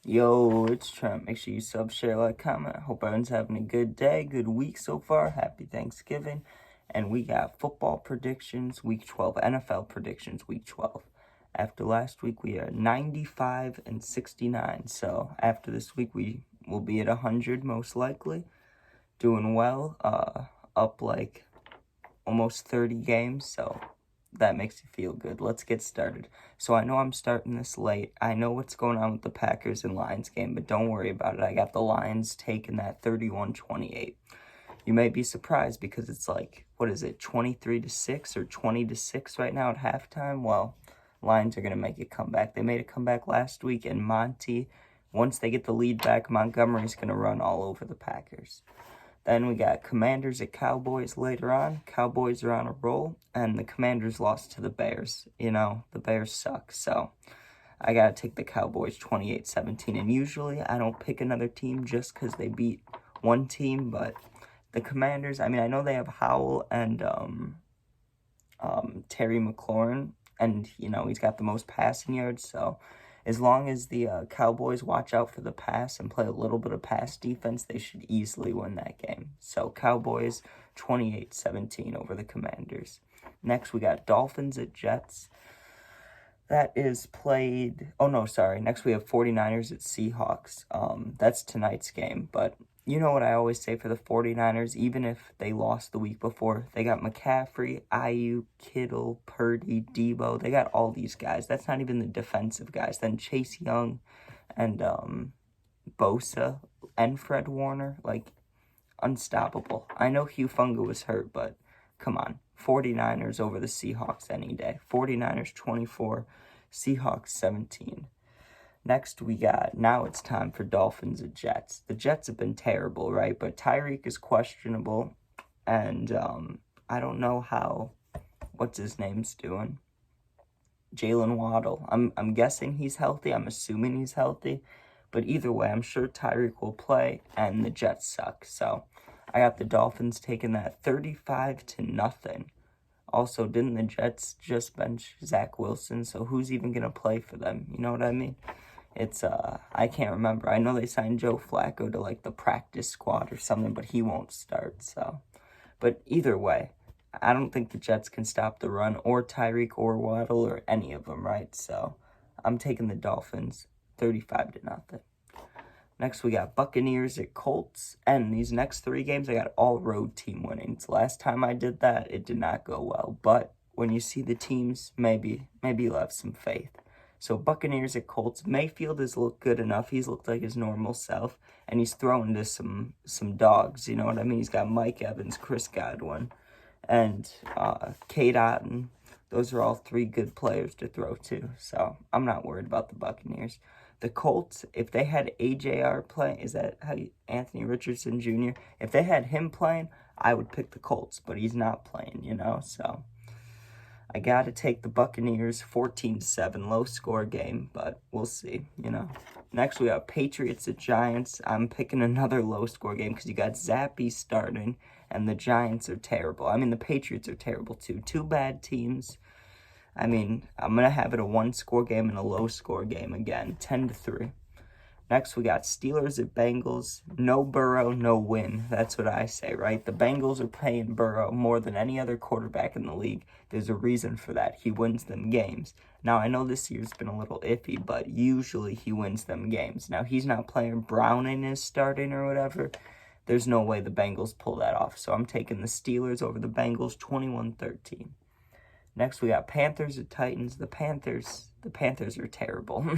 Yo, it's Trent. Make sure you sub, share, like, comment. Hope everyone's having a good day, good week so far. Happy Thanksgiving. And we got football predictions, week 12, NFL predictions, week 12. After last week, we are 95 and 69. So after this week, we will be at 100 most likely. Doing well, up like almost 30 games. So that makes you feel good. Let's get started. So I know I'm starting this late. I know what's going on with the Packers and Lions game, but don't worry about it. I got the Lions taking that 31-28. You may be surprised because it's like, 23-6 or 20-6 right now at halftime? Well, Lions are going to make a comeback. They made a comeback last week, and once they get the lead back, Montgomery's going to run all over the Packers. Then we got Commanders at Cowboys later on. Cowboys are on a roll, and the Commanders lost to the Bears. The Bears suck, so I got to take the Cowboys 28-17. And usually I don't pick another team just because they beat one team, but the Commanders, I know they have Howell and Terry McLaurin, and, he's got the most passing yards, so as long as the Cowboys watch out for the pass and play a little bit of pass defense, they should easily win that game. So Cowboys 28-17 over the Commanders. Next, we got Dolphins at Jets. That is played... Next, we have 49ers at Seahawks. That's tonight's game, but you know what I always say for the 49ers, even if they lost the week before, they got McCaffrey, Ayuk, Kittle, Purdy, Debo. They got all these guys. That's not even the defensive guys. Then Chase Young and Bosa and Fred Warner, unstoppable. I know Hugh Funga was hurt, but come on. 49ers over the Seahawks any day. 49ers 24, Seahawks 17. Next, now it's time for Dolphins and Jets. The Jets have been terrible, right? But Tyreek is questionable, and I don't know what's his name's doing? Jalen Waddle. I'm guessing he's healthy. I'm assuming he's healthy. But either way, I'm sure Tyreek will play, and the Jets suck. So I got the Dolphins taking that 35-0. Also, didn't the Jets just bench Zach Wilson? So who's even going to play for them? You know what I mean? I can't remember. I know they signed Joe Flacco to, the practice squad or something, but he won't start, so. But either way, I don't think the Jets can stop the run, or Tyreek, or Waddle, or any of them, right? So, I'm taking the Dolphins 35-0. Next, we got Buccaneers at Colts, and these next three games, I got all road team winnings. Last time I did that, it did not go well, but when you see the teams, maybe you'll have some faith. So Buccaneers at Colts. Mayfield has looked good enough. He's looked like his normal self, and he's thrown to some dogs. You know what I mean? He's got Mike Evans, Chris Godwin, and Cade Otton. Those are all three good players to throw to. So I'm not worried about the Buccaneers. The Colts, if they had AJR play, is that how Anthony Richardson Jr.? If they had him playing, I would pick the Colts, but he's not playing, so I got to take the Buccaneers 14-7, low score game, but we'll see, Next, we have Patriots at Giants. I'm picking another low score game because you got Zappe starting, and the Giants are terrible. The Patriots are terrible too. Two bad teams. I'm going to have it a one-score game and a low-score game again, 10-3. Next, we got Steelers at Bengals. No Burrow, no win. That's what I say, right? The Bengals are paying Burrow more than any other quarterback in the league. There's a reason for that. He wins them games. Now, I know this year's been a little iffy, but usually he wins them games. Now, he's not playing. Browning is starting or whatever. There's no way the Bengals pull that off. So I'm taking the Steelers over the Bengals 21-13. Next, we got Panthers at Titans. The Panthers are terrible.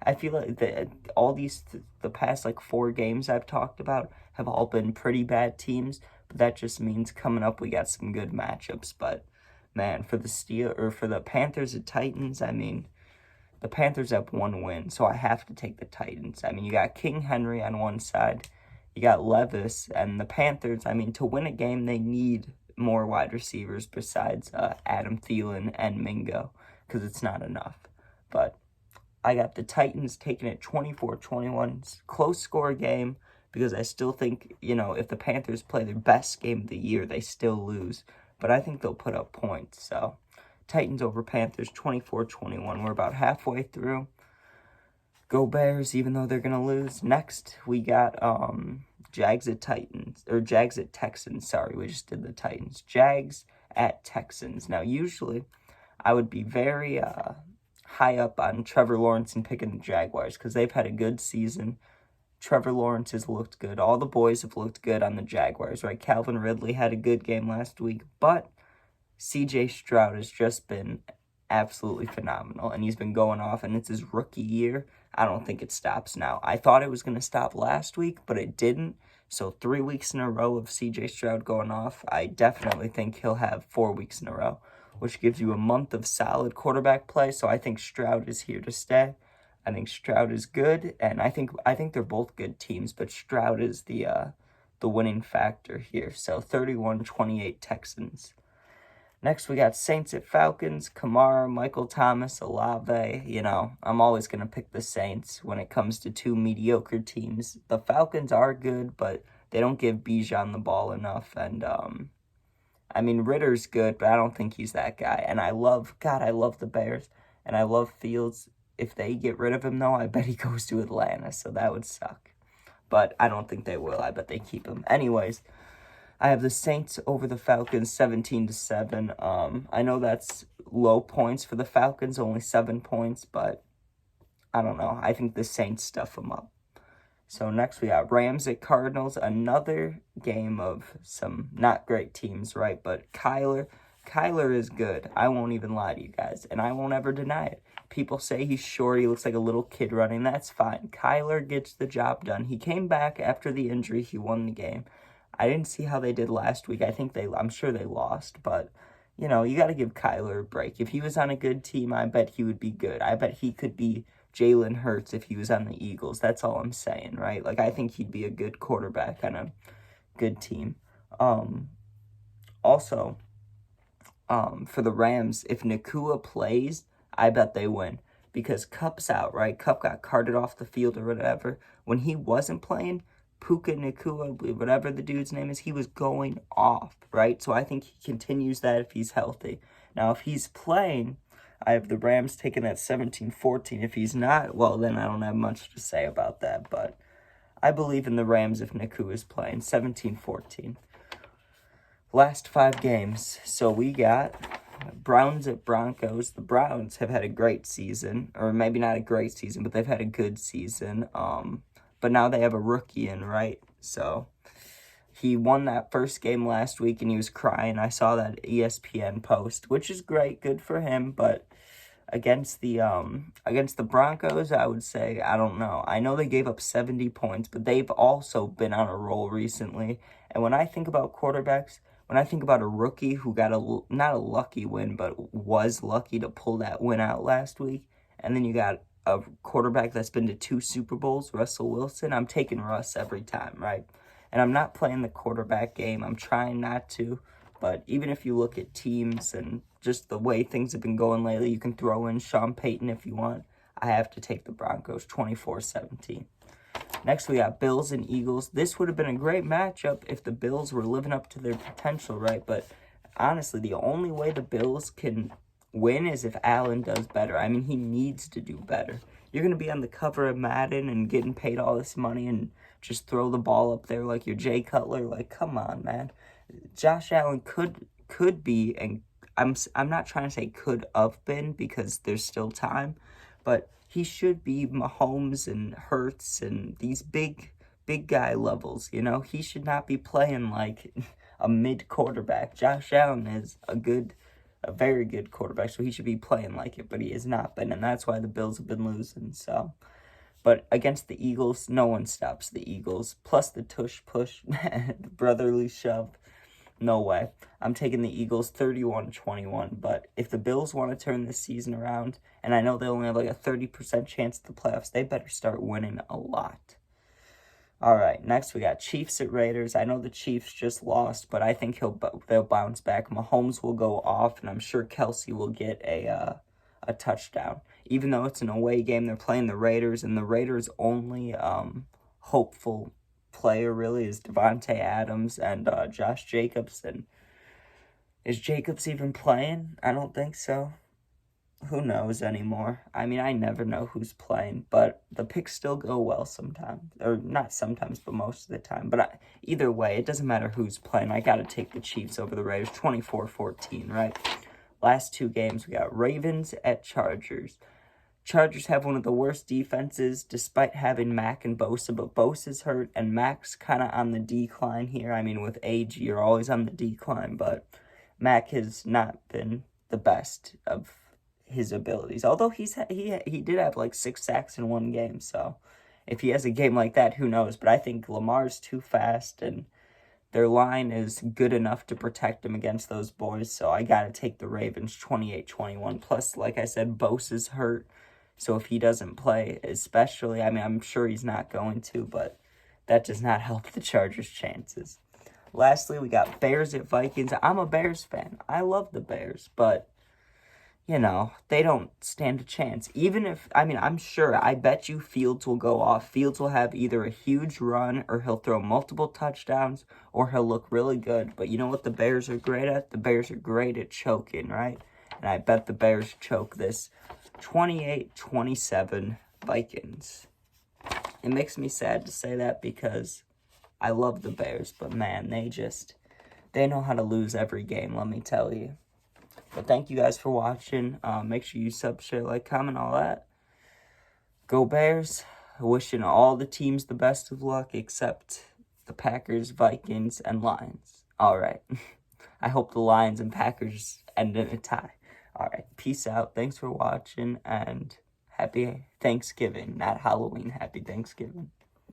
I feel like the past 4 games I've talked about have all been pretty bad teams, but that just means coming up we got some good matchups. But man, for the Panthers at Titans, the Panthers have 1 win, so I have to take the Titans. You got King Henry on one side, you got Levis, and the Panthers, to win a game they need more wide receivers besides Adam Thielen and Mingo, because it's not enough. But I got the Titans taking it 24-21. Close score game, because I still think, if the Panthers play their best game of the year, they still lose. But I think they'll put up points. So Titans over Panthers 24-21. We're about halfway through. Go Bears, even though they're going to lose. Next, we got Jags at Texans. Sorry, we just did the Titans. Jags at Texans. Now, usually, I would be very high up on Trevor Lawrence and picking the Jaguars because they've had a good season. Trevor Lawrence has looked good. All the boys have looked good on the Jaguars, right? Calvin Ridley had a good game last week, but CJ Stroud has just been absolutely phenomenal, and he's been going off, and it's his rookie year. I don't think it stops now. I thought it was going to stop last week, but it didn't. So 3 weeks in a row of CJ Stroud going off. I definitely think he'll have 4 weeks in a row, which gives you a month of solid quarterback play. So I think Stroud is here to stay. I think Stroud is good, and I think they're both good teams, but Stroud is the winning factor here. So 31-28 Texans. Next, we got Saints at Falcons. Kamara, Michael Thomas, Olave. You know, I'm always going to pick the Saints when it comes to two mediocre teams. The Falcons are good, but they don't give Bijan the ball enough. And, I mean, Ritter's good, but I don't think he's that guy. And I love the Bears, and I love Fields. If they get rid of him, though, I bet he goes to Atlanta, so that would suck. But I don't think they will. I bet they keep him. Anyways, I have the Saints over the Falcons 17-7. I know that's low points for the Falcons, only 7 points, but I don't know. I think the Saints stuff them up. So next we got Rams at Cardinals, another game of some not great teams, right? But Kyler is good. I won't even lie to you guys, and I won't ever deny it. People say he's short, he looks like a little kid running. That's fine. Kyler gets the job done. He came back after the injury. He won the game. I didn't see how they did last week. I'm sure they lost, but, you know, you got to give Kyler a break. If he was on a good team, I bet he would be good. I bet he could be Jalen Hurts if he was on the Eagles. That's all I'm saying, right? Like, I think he'd be a good quarterback on a good team. Also, for the Rams, if Nakua plays, I bet they win. Because Kupp's out, right? Kupp got carted off the field or whatever. When he wasn't playing, Puka Nakua, whatever the dude's name is, he was going off, right? So I think he continues that if he's healthy. Now, if he's playing, I have the Rams taking at 17-14. If he's not, well, then I don't have much to say about that. But I believe in the Rams if Nakua is playing. 17-14. Last 5 games. So we got Browns at Broncos. The Browns have had a great season, or maybe not a great season, but they've had a good season. But now they have a rookie in, right? So he won that first game last week, and he was crying. I saw that ESPN post, which is great, good for him. But against the Broncos, I would say, I don't know. I know they gave up 70 points, but they've also been on a roll recently. And when I think about quarterbacks, when I think about a rookie who got not a lucky win, but was lucky to pull that win out last week, and then you got a quarterback that's been to 2 Super Bowls, Russell Wilson, I'm taking Russ every time, right? And I'm not playing the quarterback game. I'm trying not to. But even if you look at teams and just the way things have been going lately, you can throw in Sean Payton if you want. I have to take the Broncos 24-17. Next, we got Bills and Eagles. This would have been a great matchup if the Bills were living up to their potential, right? But honestly, the only way the Bills can win is if Allen does better. I mean, he needs to do better. You're going to be on the cover of Madden and getting paid all this money and just throw the ball up there like you're Jay Cutler. Like, come on, man. Josh Allen could be, and I'm not trying to say could have been because there's still time, but he should be Mahomes and Hurts and these big guy levels, you know? He should not be playing like a mid quarterback. Josh Allen is a very good quarterback, so he should be playing like it, but he has not been, and that's why the Bills have been losing, so. But against the Eagles, no one stops the Eagles. Plus the tush push, the brotherly shove. No way. I'm taking the Eagles 31-21. But if the Bills want to turn this season around, and I know they only have like a 30% chance at the playoffs, they better start winning a lot. All right, next we got Chiefs at Raiders. I know the Chiefs just lost, but I think they'll bounce back. Mahomes will go off, and I'm sure Kelsey will get a touchdown. Even though it's an away game, they're playing the Raiders, and the Raiders' only hopeful player really is Devontae Adams and Josh Jacobs. And is Jacobs even playing? I don't think so. who knows anymore? I mean, I never know who's playing, but the picks still go well sometimes. Or not sometimes, but most of the time. But either way, it doesn't matter who's playing. I got to take the Chiefs over the Raiders, 24-14, right? Last two games, we got Ravens at Chargers. Chargers have one of the worst defenses despite having Mac and Bosa, but Bosa's hurt and Mac's kind of on the decline here. I mean, with age, you're always on the decline, but Mac has not been the best of his abilities. Although he did have like 6 sacks in one game, so if he has a game like that, who knows? But I think Lamar's too fast, and their line is good enough to protect him against those boys, so I got to take the Ravens 28-21. Plus, like I said, Bosa's hurt. So if he doesn't play, especially, I mean, I'm sure he's not going to, but that does not help the Chargers' chances. Lastly, we got Bears at Vikings. I'm a Bears fan. I love the Bears, but, you know, they don't stand a chance. Even if, I mean, I'm sure, I bet you Fields will go off. Fields will have either a huge run, or he'll throw multiple touchdowns, or he'll look really good. But you know what the Bears are great at? The Bears are great at choking, right? And I bet the Bears choke this 28-27 Vikings. It makes me sad to say that because I love the Bears, but man, they know how to lose every game, let me tell you. But thank you guys for watching. Make sure you sub, share, like, comment, all that. Go Bears. Wishing all the teams the best of luck except the Packers, Vikings, and Lions. All right. I hope the Lions and Packers end in a tie. All right, peace out. Thanks for watching, and happy Thanksgiving. Not Halloween. Happy Thanksgiving.